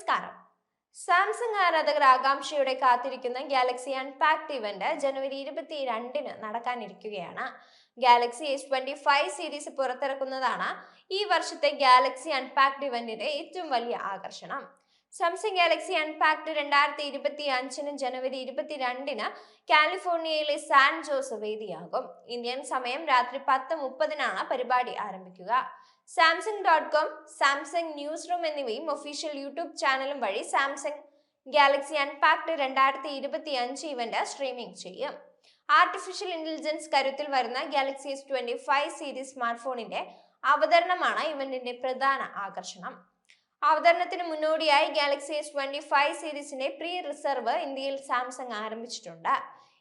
നമസ്കാരം. സാംസങ് ആരാധകർ ആകാംക്ഷയോടെ കാത്തിരിക്കുന്ന ഗാലക്സി അൺപാക്ട് ഇവന്റ് ജനുവരി 22-ന് നടക്കാനിരിക്കുകയാണ്. ഗാലക്സി S25 സീരീസ് പുറത്തിറക്കുന്നതാണ് ഈ വർഷത്തെ ഗാലക്സി അൺപാക്ട് ഇവന്റിന്റെ ഏറ്റവും വലിയ ആകർഷണം. സാംസങ് ഗാലക്സി അൺപാക്ട് 2025 ജനുവരി 22-ന് കാലിഫോർണിയയിലെ സാൻ ജോസ് വേദിയാകും. ഇന്ത്യൻ സമയം രാത്രി 10:30-നാണ് പരിപാടി ആരംഭിക്കുക. Samsung.com, സാംസങ് ന്യൂസ് റൂം എന്നിവയും ഒഫീഷ്യൽ യൂട്യൂബ് ചാനലും വഴി സാംസങ് ഗാലക്സി അൺപാക്ട് 2025 ഇവന്റ് സ്ട്രീമിംഗ് ചെയ്യും. ആർട്ടിഫിഷ്യൽ ഇന്റലിജൻസ് കരുത്തിൽ വരുന്ന ഗാലക്സി S25 സീരീസ് സ്മാർട്ട് ഫോണിന്റെ അവതരണമാണ് ഇവന്റിന്റെ പ്രധാന ആകർഷണം. അവതരണത്തിന് മുന്നോടിയായി ഗാലക്സി S25 സീരീസിന്റെ പ്രീ റിസർവ് ഇന്ത്യയിൽ സാംസങ് ആരംഭിച്ചിട്ടുണ്ട്.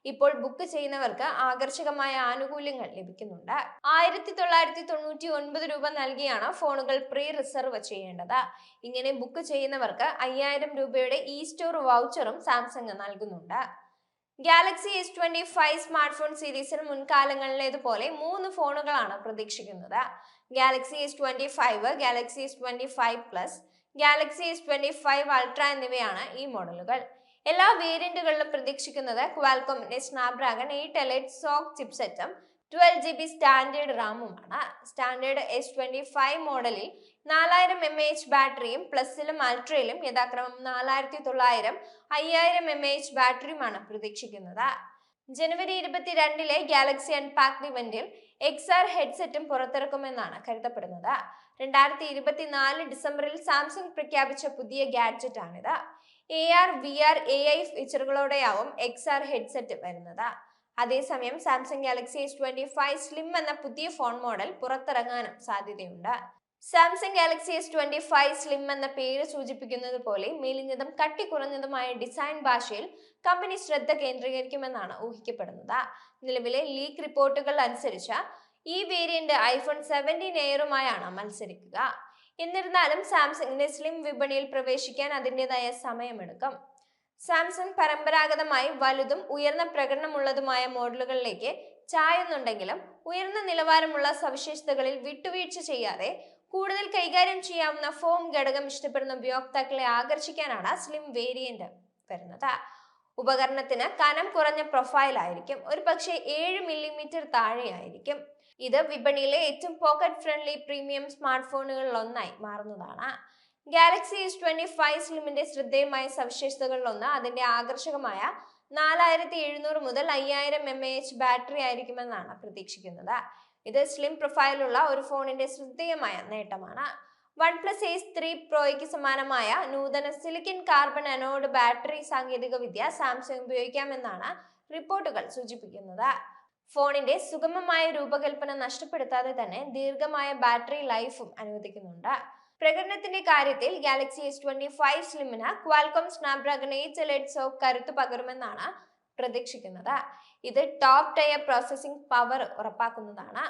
ഇപ്പോൾ ബുക്ക് ചെയ്യുന്നവർക്ക് ആകർഷകമായ ആനുകൂല്യങ്ങൾ ലഭിക്കുന്നുണ്ട്. 1999 രൂപ നൽകിയാണ് ഫോണുകൾ പ്രീ റിസർവ് ചെയ്യേണ്ടത്. ഇങ്ങനെ ബുക്ക് ചെയ്യുന്നവർക്ക് 5000 രൂപയുടെ ഇ സ്റ്റോർ വൗച്ചറും സാംസങ് നൽകുന്നുണ്ട്. ഗാലക്സി S25 സ്മാർട്ട് ഫോൺ സീരീസിൽ മുൻകാലങ്ങളിലേതുപോലെ 3 ഫോണുകളാണ് പ്രതീക്ഷിക്കുന്നത്. Galaxy S25, Galaxy S25 plus, Galaxy S25 ultra എന്നിവയാണ് ഈ മോഡലുകൾ. എല്ലാ വേരിയന്റുകളിലും പ്രതീക്ഷിക്കുന്നത് ക്വാൽകോമിന്റെ സ്നാപ്ഡ്രാഗൺ 8 എലൈറ്റ് സോക്ക് ചിപ്സെറ്റും 12GB സ്റ്റാൻഡേർഡ് റാമുമാണ്. സ്റ്റാൻഡേർഡ് S25 മോഡലിൽ 4000 mAh ബാറ്ററിയും പ്ലസിലും അൾട്രയിലും യഥാക്രമം 4900, 5000 mAh ബാറ്ററിയുമാണ് പ്രതീക്ഷിക്കുന്നത്. ജനുവരി 22-ലെ ഗാലക്സി അൺപാക്ട് ഇവന്റിൽ XR ഹെഡ്സെറ്റും പുറത്തിറക്കുമെന്നാണ് കരുതപ്പെടുന്നത്. 2024 ഡിസംബറിൽ സാംസങ് പ്രഖ്യാപിച്ച പുതിയ ഗാഡ്ജറ്റ് ആണിത്. AR, VR, AI ഫീച്ചറുകളോടെയാവും XR headset വരുന്നത്. അതേസമയം സാംസങ് ഗാലക്സി S25 സ്ലിം എന്ന പുതിയ ഫോൺ മോഡൽ പുറത്തിറങ്ങാനും സാധ്യതയുണ്ട്. സാംസങ് ഗാലക്സി S25 സ്ലിം എന്ന പേര് സൂചിപ്പിക്കുന്നത് പോലെ മെലിഞ്ഞതും കട്ടി കുറഞ്ഞതുമായ ഡിസൈൻ ഭാഷയിൽ കമ്പനി ശ്രദ്ധ കേന്ദ്രീകരിക്കുമെന്നാണ് ഊഹിക്കപ്പെടുന്നത്. നിലവിലെ ലീക്ക് റിപ്പോർട്ടുകൾ അനുസരിച്ച് ഈ വേരിയന്റ് iPhone 17 എയറുമായാണ് മത്സരിക്കുക. എന്നിരുന്നാലും സാംസങ്ങിന്റെ സ്ലിം വിപണിയിൽ പ്രവേശിക്കാൻ അതിൻ്റെതായ സമയമെടുക്കും. സാംസങ് പരമ്പരാഗതമായി വലുതും ഉയർന്ന പ്രകടനമുള്ളതുമായ മോഡലുകളിലേക്ക് ചായുന്നുണ്ടെങ്കിലും ഉയർന്ന നിലവാരമുള്ള സവിശേഷതകളിൽ വിട്ടുവീഴ്ച ചെയ്യാതെ കൂടുതൽ കൈകാര്യം ചെയ്യാവുന്ന ഫോം ഘടകം ഇഷ്ടപ്പെടുന്ന ഉപയോക്താക്കളെ ആകർഷിക്കാനാണ് സ്ലിം വേരിയന്റ് വരുന്നത്. ഉപകരണത്തിന് കനം കുറഞ്ഞ പ്രൊഫൈൽ ആയിരിക്കും, ഒരു പക്ഷേ 7 മില്ലിമീറ്റർ താഴെയായിരിക്കും. ഇത് വിപണിയിലെ ഏറ്റവും പോക്കറ്റ് ഫ്രണ്ട്ലി പ്രീമിയം സ്മാർട്ട് ഫോണുകളിൽ ഒന്നായി മാറുന്നതാണ്. ഗാലക്സി S25 സ്ലിമിന്റെ ശ്രദ്ധേയമായ സവിശേഷതകളിലൊന്ന് അതിന്റെ ആകർഷകമായ 4700 മുതൽ 5000 mAh ബാറ്ററി ആയിരിക്കുമെന്നാണ് പ്രതീക്ഷിക്കുന്നത്. ഇത് സ്ലിം പ്രൊഫൈലുള്ള ഒരു ഫോണിന്റെ ശ്രദ്ധേയമായ നേട്ടമാണ്. OnePlus Ace 3 Proയ്ക്ക് സമാനമായ നൂതന സിലിക്കൺ കാർബൺ അനോഡ് ബാറ്ററി സാങ്കേതിക വിദ്യ സാംസങ് ഉപയോഗിക്കാമെന്നാണ് റിപ്പോർട്ടുകൾ സൂചിപ്പിക്കുന്നത്. ഫോണിന്റെ സുഗമമായ രൂപകൽപ്പന നഷ്ടപ്പെടുത്താതെ തന്നെ ദീർഘമായ ബാറ്ററി ലൈഫും അനുവദിക്കുന്നുണ്ട്. പ്രകടനത്തിന്റെ കാര്യത്തിൽ ഗാലക്സി S25 സ്ലിമിന് ക്വാൽകോം സ്നാപ്ഡ്രാഗൺ 8 എലൈറ്റ് സോക്ക് കരുത്ത് പകരുമെന്നാണ് പ്രതീക്ഷിക്കുന്നത്. ഇത് ടോപ്പ് ടയർ പ്രോസസിംഗ് പവർ ഉറപ്പാക്കുന്നതാണ്.